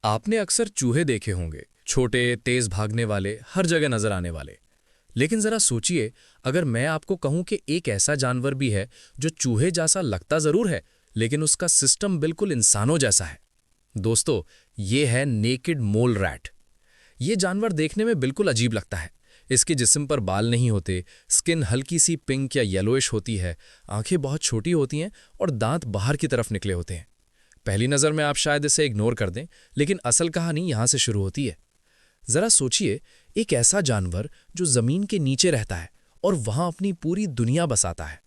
आपने अक्सर चूहे देखे होंगे, छोटे तेज भागने वाले, हर जगह नजर आने वाले। लेकिन जरा सोचिए, अगर मैं आपको कहूं कि एक ऐसा जानवर भी है जो चूहे जैसा लगता जरूर है, लेकिन उसका सिस्टम बिल्कुल इंसानों जैसा है। दोस्तों, ये है नेकेड मोल रैट। ये जानवर देखने में बिल्कुल अजीब लगता है। इसके जिस्म पर बाल नहीं होते, स्किन हल्की सी पिंक या येलोइश होती है, आंखें बहुत छोटी होती हैं और दांत बाहर की तरफ निकले होते हैं। पहली नज़र में आप शायद इसे इग्नोर कर दें, लेकिन असल कहानी यहां से शुरू होती है। जरा सोचिए, एक ऐसा जानवर जो जमीन के नीचे रहता है और वहां अपनी पूरी दुनिया बसाता है।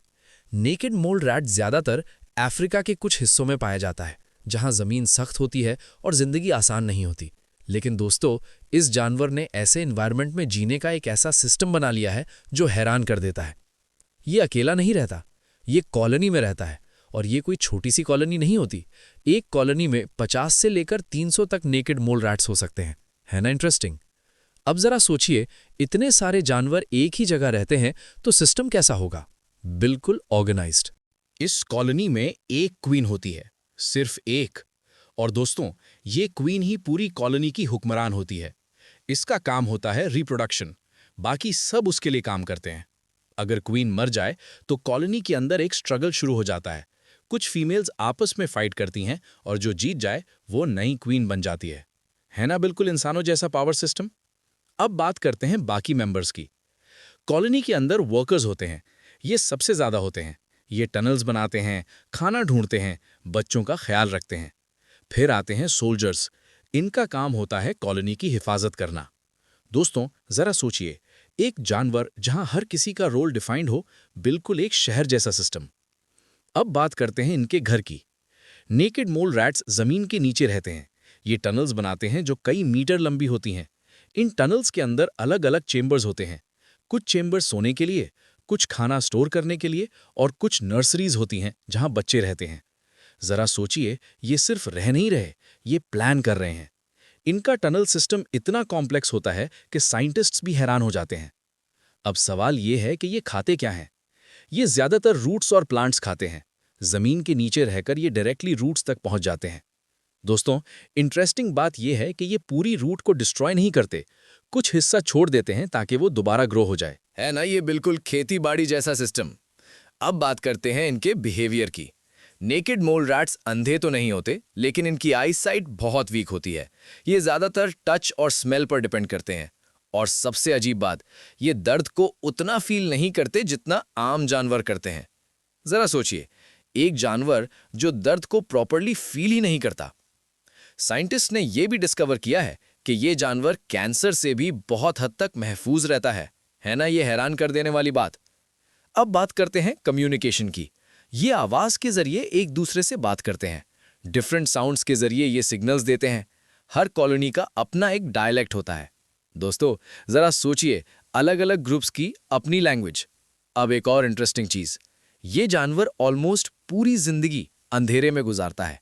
नेकेड मोल रैट ज्यादातर अफ्रीका के कुछ हिस्सों में पाया जाता है, जहां जमीन सख्त होती है और जिंदगी आसान नहीं होती। लेकिन दोस्तों, इस जानवर ने ऐसे एनवायरनमेंट में जीने का एक ऐसा सिस्टम बना लिया है जो हैरान कर देता है। ये अकेला नहीं रहता, ये कॉलोनी में रहता है। और ये कोई छोटी सी कॉलोनी नहीं होती। एक कॉलोनी में 50 से लेकर 300 तक नेकेड मोल रैट्स हो सकते हैं। है ना इंटरेस्टिंग? अब जरा सोचिए, इतने सारे जानवर एक ही जगह रहते हैं तो सिस्टम कैसा होगा? बिल्कुल ऑर्गेनाइज्ड। इस कॉलोनी में एक क्वीन होती है, सिर्फ एक। और दोस्तों, ये क्वीन ही पूरी कॉलोनी की हुक्मरान होती है। इसका काम होता है रिप्रोडक्शन, बाकी सब उसके लिए काम करते हैं। अगर क्वीन मर जाए तो कॉलोनी के अंदर एक स्ट्रगल शुरू हो जाता है। कुछ फीमेल्स आपस में फाइट करती हैं और जो जीत जाए वो नई क्वीन बन जाती है ना? बिल्कुल इंसानों जैसा पावर सिस्टम। अब बात करते हैं बाकी मेंबर्स की। कॉलोनी के अंदर वर्कर्स होते हैं, ये सबसे ज्यादा होते हैं। ये टनल्स बनाते हैं, खाना ढूंढते हैं, बच्चों का ख्याल रखते हैं। फिर आते हैं सोल्जर्स। इनका काम होता है कॉलोनी की हिफाजत करना। दोस्तों, जरा सोचिए, एक जानवर जहां हर किसी का रोल डिफाइंड हो, बिल्कुल एक शहर जैसा सिस्टम। अब बात करते हैं इनके घर की। नेकेड मोल रैट्स जमीन के नीचे रहते हैं। ये टनल्स बनाते हैं जो कई मीटर लंबी होती हैं। इन टनल्स के अंदर अलग अलग चेंबर्स होते हैं। कुछ चेंबर्स सोने के लिए, कुछ खाना स्टोर करने के लिए और कुछ नर्सरीज होती हैं जहां बच्चे रहते हैं। जरा सोचिए, ये सिर्फ रह नहीं रहे, ये प्लान कर रहे हैं। इनका टनल सिस्टम इतना कॉम्प्लेक्स होता है कि साइंटिस्ट्स भी हैरान हो जाते हैं। अब सवाल ये है कि ये खाते क्या हैं? ये ज्यादातर रूट्स और प्लांट्स खाते हैं। जमीन के नीचे रहकर ये डायरेक्टली रूट्स तक पहुंच जाते हैं। दोस्तों, इंटरेस्टिंग बात यह है कि ये पूरी रूट को डिस्ट्रॉय नहीं करते, कुछ हिस्सा छोड़ देते हैं ताकि वो दोबारा ग्रो हो जाए। है ना, ये बिल्कुल खेती बाड़ी जैसा सिस्टम। अब बात करते हैं इनके बिहेवियर की। नेकेड मोल रैट्स अंधे तो नहीं होते, लेकिन इनकी आई साइट बहुत वीक होती है। ये ज्यादातर टच और स्मेल पर डिपेंड करते हैं। और सबसे अजीब बात, ये दर्द को उतना फील नहीं करते जितना आम जानवर करते हैं। जरा सोचिए, एक जानवर जो दर्द को प्रॉपर्ली फील ही नहीं करता। साइंटिस्ट ने यह भी डिस्कवर किया है कि यह जानवर कैंसर से भी बहुत हद तक महफूज रहता है ना? यह हैरान कर देने वाली बात। अब बात करते हैं कम्युनिकेशन की। ये आवाज के जरिए एक दूसरे से बात करते हैं। डिफरेंट साउंड्स के जरिए ये सिग्नल्स देते हैं। हर कॉलोनी का अपना एक डायलेक्ट होता है। दोस्तों, जरा सोचिए, अलग अलग ग्रुप्स की अपनी लैंग्वेज। अब एक और इंटरेस्टिंग चीज, ये जानवर ऑलमोस्ट पूरी जिंदगी अंधेरे में गुजारता है।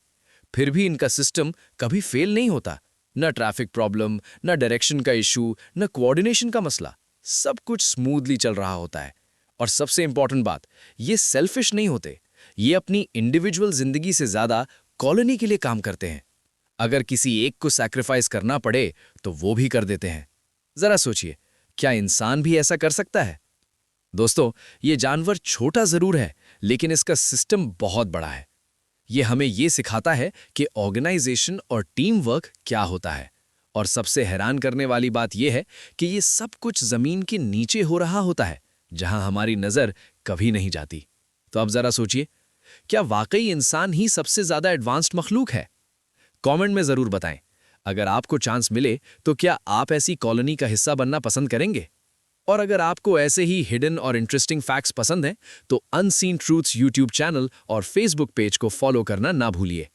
फिर भी इनका सिस्टम कभी फेल नहीं होता। न ट्रैफिक प्रॉब्लम, न डायरेक्शन का इशू, न कोऑर्डिनेशन का मसला। सब कुछ स्मूथली चल रहा होता है। और सबसे इंपॉर्टेंट बात, ये सेल्फिश नहीं होते। ये अपनी इंडिविजुअल जिंदगी से ज्यादा कॉलोनी के लिए काम करते हैं। अगर किसी एक को सैक्रिफाइस करना पड़े तो वो भी कर देते हैं। जरा सोचिए, क्या इंसान भी ऐसा कर सकता है? दोस्तों, ये जानवर छोटा जरूर है, लेकिन इसका सिस्टम बहुत बड़ा है। ये हमें ये सिखाता है कि ऑर्गेनाइजेशन और टीम वर्क क्या होता है। और सबसे हैरान करने वाली बात यह है कि ये सब कुछ जमीन के नीचे हो रहा होता है, जहां हमारी नजर कभी नहीं जाती। तो अब जरा सोचिए, क्या वाकई इंसान ही सबसे ज्यादा एडवांस्ड मखलूक है? कमेंट में जरूर बताएं। अगर आपको चांस मिले तो क्या आप ऐसी कॉलोनी का हिस्सा बनना पसंद करेंगे? और अगर आपको ऐसे ही हिडन और इंटरेस्टिंग फैक्ट्स पसंद हैं तो अनसीन ट्रूथ्स यूट्यूब चैनल और फेसबुक पेज को फॉलो करना ना भूलिए।